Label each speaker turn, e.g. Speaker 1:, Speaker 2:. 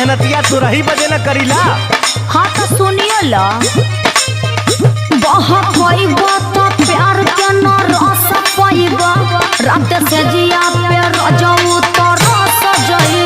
Speaker 1: मेहनतिया तू रही बजे न करीला।
Speaker 2: हाँ तो सुनिए ला प्यार के न रस पाइबा रात से जिया पे रजऊ तो रस जई